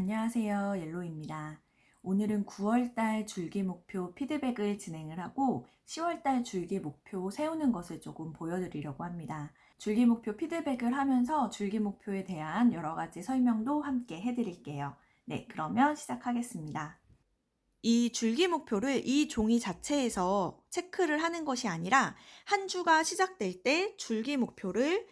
안녕하세요. 옐로입니다. 오늘은 9월달 줄기 목표 피드백을 진행을 하고 10월달 줄기 목표 세우는 것을 조금 보여드리려고 합니다. 줄기 목표 피드백을 하면서 줄기 목표에 대한 여러 가지 설명도 함께 해드릴게요. 네, 그러면 시작하겠습니다. 이 줄기 목표를 이 종이 자체에서 체크를 하는 것이 아니라 한 주가 시작될 때 줄기 목표를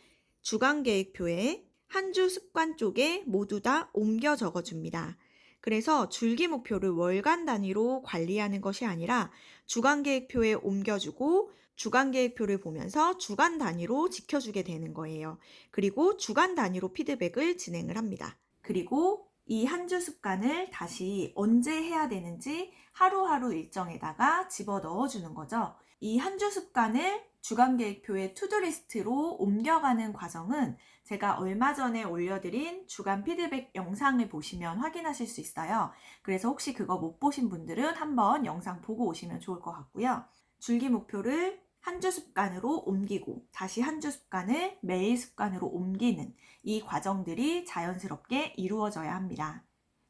주간 계획표에 한 주 습관 쪽에 모두 다 옮겨 적어줍니다. 그래서 줄기 목표를 월간 단위로 관리하는 것이 아니라 주간 계획표에 옮겨주고 주간 계획표를 보면서 주간 단위로 지켜주게 되는 거예요. 그리고 주간 단위로 피드백을 진행을 합니다. 그리고 이 한 주 습관을 다시 언제 해야 되는지 하루하루 일정에다가 집어 넣어주는 거죠. 이 한 주 습관을 주간 계획표의 투두리스트로 옮겨가는 과정은 제가 얼마 전에 올려드린 주간 피드백 영상을 보시면 확인하실 수 있어요. 그래서 혹시 그거 못 보신 분들은 한번 영상 보고 오시면 좋을 것 같고요. 줄기 목표를 한 주 습관으로 옮기고 다시 한 주 습관을 매일 습관으로 옮기는 이 과정들이 자연스럽게 이루어져야 합니다.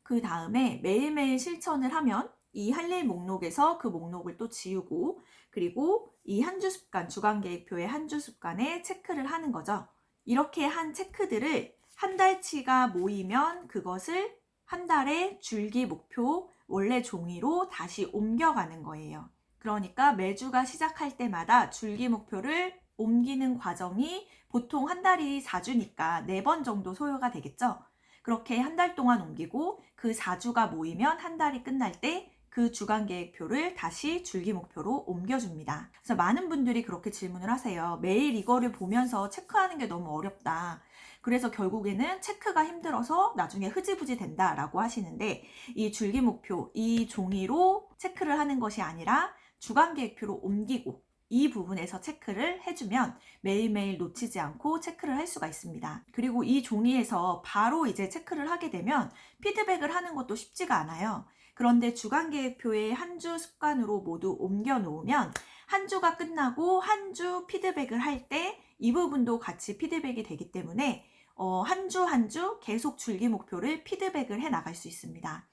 그 다음에 매일매일 실천을 하면 이 할 일 목록에서 그 목록을 또 지우고 그리고 이 한 주 습관, 주간 계획표의 한 주 습관에 체크를 하는 거죠. 이렇게 한 체크들을 한 달치가 모이면 그것을 한 달의 줄기 목표 원래 종이로 다시 옮겨가는 거예요. 그러니까 매주가 시작할 때마다 줄기 목표를 옮기는 과정이 보통 한 달이 4주니까 4번 정도 소요가 되겠죠. 그렇게 한 달 동안 옮기고 그 4주가 모이면 한 달이 끝날 때 그 주간 계획표를 다시 줄기 목표로 옮겨줍니다. 그래서 많은 분들이 그렇게 질문을 하세요. 매일 이거를 보면서 체크하는 게 너무 어렵다. 그래서 결국에는 체크가 힘들어서 나중에 흐지부지 된다라고 하시는데 이 줄기 목표, 이 종이로 체크를 하는 것이 아니라 주간 계획표로 옮기고 이 부분에서 체크를 해주면 매일매일 놓치지 않고 체크를 할 수가 있습니다. 그리고 이 종이에서 바로 이제 체크를 하게 되면 피드백을 하는 것도 쉽지가 않아요. 그런데 주간 계획표에 한 주 습관으로 모두 옮겨 놓으면 한 주가 끝나고 한 주 피드백을 할 때 이 부분도 같이 피드백이 되기 때문에 한 주 한 주 계속 줄기 목표를 피드백을 해 나갈 수 있습니다.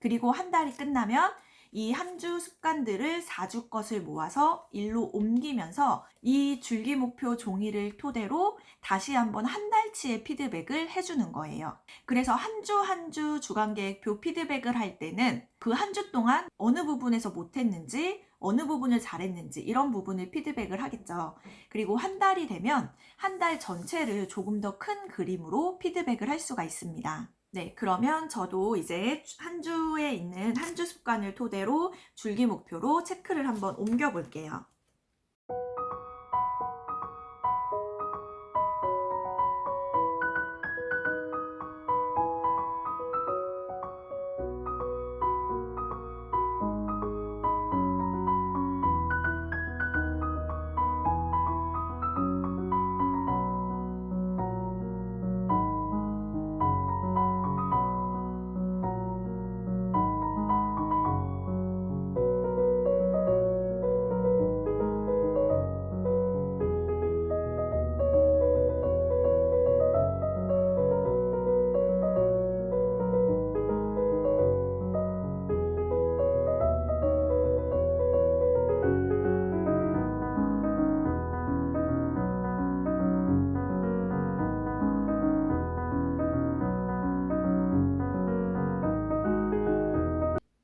그리고 한 달이 끝나면 이 한 주 습관들을 4주 것을 모아서 일로 옮기면서 이 줄기 목표 종이를 토대로 다시 한번 한 달치의 피드백을 해주는 거예요. 그래서 한 주 한 주 주간 계획표 피드백을 할 때는 그 한 주 동안 어느 부분에서 못했는지 어느 부분을 잘했는지 이런 부분을 피드백을 하겠죠. 그리고 한 달이 되면 한 달 전체를 조금 더 큰 그림으로 피드백을 할 수가 있습니다. 네, 그러면 저도 이제 한 주에 있는 한 주 습관을 토대로 줄기 목표로 체크를 한번 옮겨 볼게요.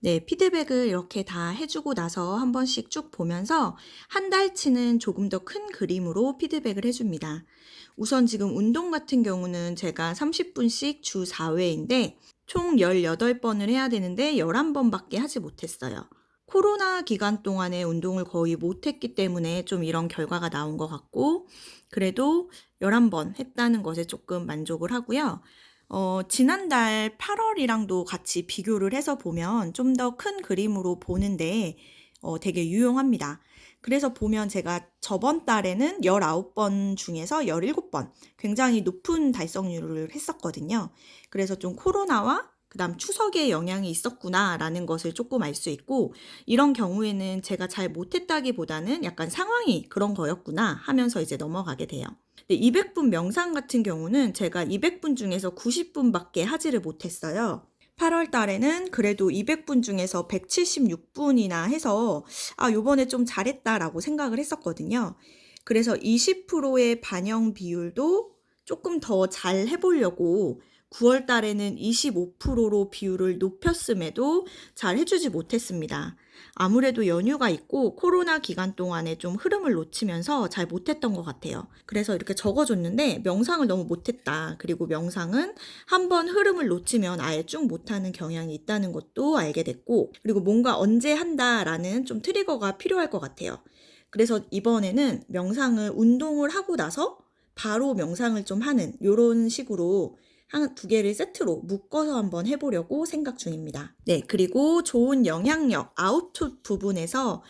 네, 피드백을 이렇게 다 해주고 나서 한 번씩 쭉 보면서 한 달치는 조금 더 큰 그림으로 피드백을 해줍니다. 우선 지금 운동 같은 경우는 제가 30분씩 주 4회인데 총 18번을 해야 되는데 11번밖에 하지 못했어요. 코로나 기간 동안에 운동을 거의 못했기 때문에 좀 이런 결과가 나온 것 같고 그래도 11번 했다는 것에 조금 만족을 하고요. 지난달 8월이랑도 같이 비교를 해서 보면 좀 더 큰 그림으로 보는데 되게 유용합니다. 그래서 보면 제가 저번 달에는 19번 중에서 17번 굉장히 높은 달성률을 했었거든요. 그래서 좀 코로나와 그다음 추석에 영향이 있었구나라는 것을 조금 알 수 있고 이런 경우에는 제가 잘 못했다기보다는 약간 상황이 그런 거였구나 하면서 이제 넘어가게 돼요. 200분 명상 같은 경우는 제가 200분 중에서 90분밖에 하지를 못했어요. 8월 달에는 그래도 200분 중에서 176분이나 해서 요번에 좀 잘했다라고 생각을 했었거든요. 그래서 20%의 반영 비율도 조금 더 잘 해보려고 9월 달에는 25%로 비율을 높였음에도 잘 해주지 못했습니다. 아무래도 연휴가 있고 코로나 기간 동안에 좀 흐름을 놓치면서 잘 못했던 것 같아요. 그래서 이렇게 적어줬는데 명상을 너무 못했다. 그리고 명상은 한번 흐름을 놓치면 아예 쭉 못하는 경향이 있다는 것도 알게 됐고, 그리고 뭔가 언제 한다라는 좀 트리거가 필요할 것 같아요. 그래서 이번에는 명상을 운동을 하고 나서 바로 명상을 좀 하는 이런 식으로 한 두 개를 세트로 묶어서 한번 해보려고 생각 중입니다. 네, 그리고 좋은 영향력 아웃풋 부분에서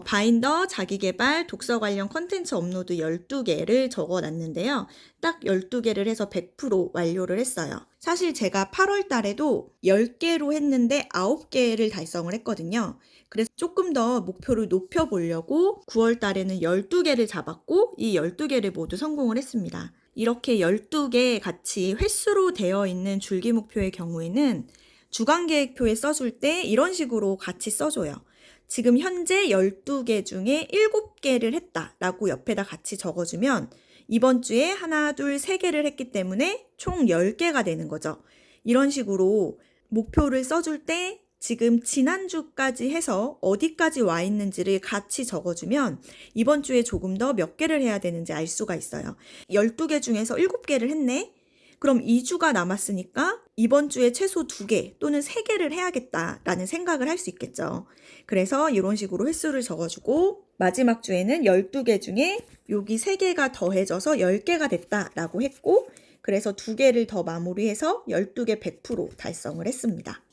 바인더, 자기개발, 독서 관련 컨텐츠 업로드 12개를 적어놨는데요. 딱 12개를 해서 100% 완료를 했어요. 사실 제가 8월 달에도 10개로 했는데 9개를 달성을 했거든요. 그래서 조금 더 목표를 높여보려고 9월 달에는 12개를 잡았고 이 12개를 모두 성공을 했습니다. 이렇게 12개 같이 횟수로 되어 있는 줄기 목표의 경우에는 주간계획표에 써줄 때 이런 식으로 같이 써줘요. 지금 현재 12개 중에 7개를 했다라고 옆에다 같이 적어주면 이번 주에 하나, 둘, 세 개를 했기 때문에 총 10개가 되는 거죠. 이런 식으로 목표를 써줄 때 지금 지난주까지 해서 어디까지 와 있는지를 같이 적어주면 이번 주에 조금 더 몇 개를 해야 되는지 알 수가 있어요. 12개 중에서 7개를 했네? 그럼 2주가 남았으니까 이번 주에 최소 2개 또는 3개를 해야겠다라는 생각을 할 수 있겠죠. 그래서 이런 식으로 횟수를 적어주고 마지막 주에는 12개 중에 여기 3개가 더해져서 10개가 됐다라고 했고, 그래서 2개를 더 마무리해서 12개 100% 달성을 했습니다.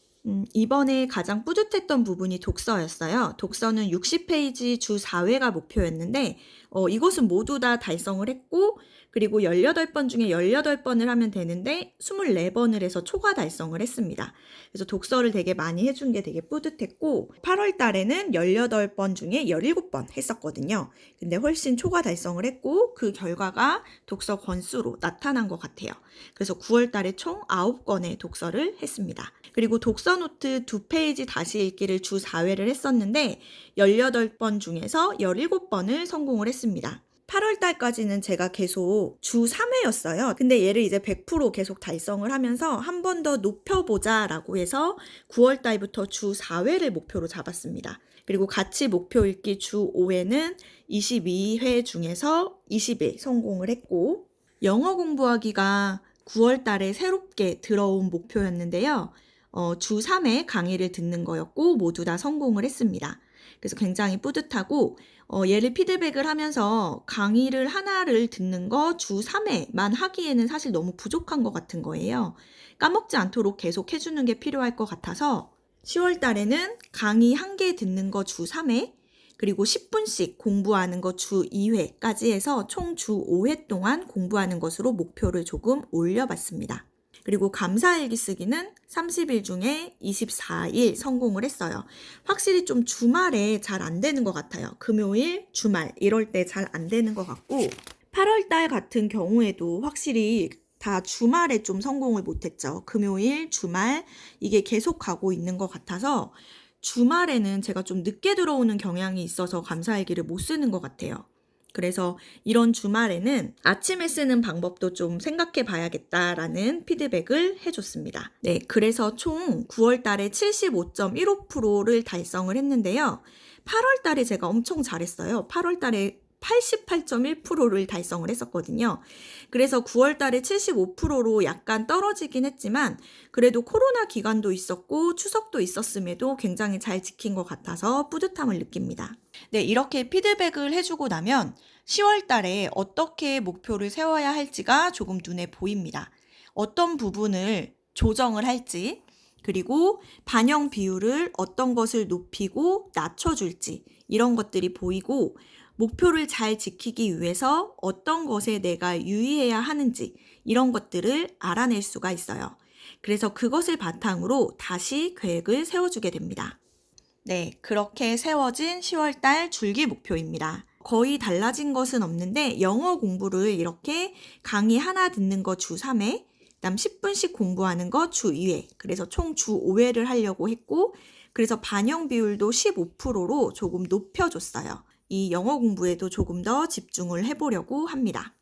이번에 가장 뿌듯했던 부분이 독서였어요. 독서는 60페이지 주 4회가 목표였는데 이것은 모두 다 달성을 했고, 그리고 18번 중에 18번을 하면 되는데 24번을 해서 초과 달성을 했습니다. 그래서 독서를 되게 많이 해준 게 되게 뿌듯했고, 8월 달에는 18번 중에 17번 했었거든요. 근데 훨씬 초과 달성을 했고 그 결과가 독서 권수로 나타난 것 같아요. 그래서 9월 달에 총 9권의 독서를 했습니다. 그리고 독서 노트 2페이지 다시 읽기를 주 4회를 했었는데 18번 중에서 17번을 성공을 했습니다. 8월 달까지는 제가 계속 주 3회였어요. 근데 얘를 이제 100% 계속 달성을 하면서 한 번 더 높여보자 라고 해서 9월 달부터 주 4회를 목표로 잡았습니다. 그리고 같이 목표 읽기 주 5회는 22회 중에서 20회 성공을 했고, 영어 공부하기가 9월 달에 새롭게 들어온 목표였는데요. 주 3회 강의를 듣는 거였고 모두 다 성공을 했습니다. 그래서 굉장히 뿌듯하고 얘를 피드백을 하면서 강의를 하나를 듣는 거 주 3회만 하기에는 사실 너무 부족한 것 같은 거예요. 까먹지 않도록 계속 해주는 게 필요할 것 같아서 10월 달에는 강의 1개 듣는 거 주 3회, 그리고 10분씩 공부하는 거 주 2회까지 해서 총 주 5회 동안 공부하는 것으로 목표를 조금 올려봤습니다. 그리고 감사일기 쓰기는 30일 중에 24일 성공을 했어요. 확실히 좀 주말에 잘 안 되는 것 같아요. 금요일, 주말 이럴 때 잘 안 되는 것 같고, 8월 달 같은 경우에도 확실히 다 주말에 좀 성공을 못했죠. 금요일, 주말 이게 계속 가고 있는 것 같아서 주말에는 제가 좀 늦게 들어오는 경향이 있어서 감사일기를 못 쓰는 것 같아요. 그래서 이런 주말에는 아침에 쓰는 방법도 좀 생각해 봐야겠다라는 피드백을 해줬습니다. 네, 그래서 총 9월 달에 75.15%를 달성을 했는데요. 8월 달에 제가 엄청 잘했어요. 8월 달에 88.1%를 달성을 했었거든요. 그래서 9월 달에 75%로 약간 떨어지긴 했지만 그래도 코로나 기간도 있었고 추석도 있었음에도 굉장히 잘 지킨 것 같아서 뿌듯함을 느낍니다. 네, 이렇게 피드백을 해주고 나면 10월 달에 어떻게 목표를 세워야 할지가 조금 눈에 보입니다. 어떤 부분을 조정을 할지, 그리고 반영 비율을 어떤 것을 높이고 낮춰줄지 이런 것들이 보이고, 목표를 잘 지키기 위해서 어떤 것에 내가 유의해야 하는지 이런 것들을 알아낼 수가 있어요. 그래서 그것을 바탕으로 다시 계획을 세워주게 됩니다. 네, 그렇게 세워진 10월달 줄기 목표입니다. 거의 달라진 것은 없는데 영어 공부를 이렇게 강의 하나 듣는 거 주 3회, 그다음 10분씩 공부하는 거 주 2회. 그래서 총 주 5회를 하려고 했고, 그래서 반영 비율도 15%로 조금 높여줬어요. 이 영어 공부에도 조금 더 집중을 해보려고 합니다.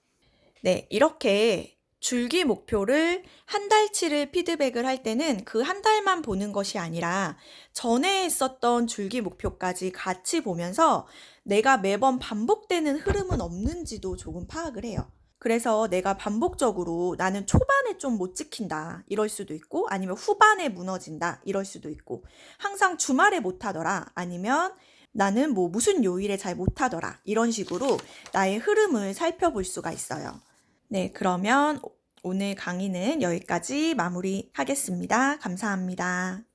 네, 이렇게 줄기 목표를 한 달치를 피드백을 할 때는 그 한 달만 보는 것이 아니라 전에 했었던 줄기 목표까지 같이 보면서 내가 매번 반복되는 흐름은 없는지도 조금 파악을 해요. 그래서 내가 반복적으로 나는 초반에 좀 못 지킨다 이럴 수도 있고, 아니면 후반에 무너진다 이럴 수도 있고, 항상 주말에 못하더라, 아니면 나는 뭐 무슨 요일에 잘 못하더라, 이런 식으로 나의 흐름을 살펴볼 수가 있어요. 네, 그러면 오늘 강의는 여기까지 마무리하겠습니다. 감사합니다.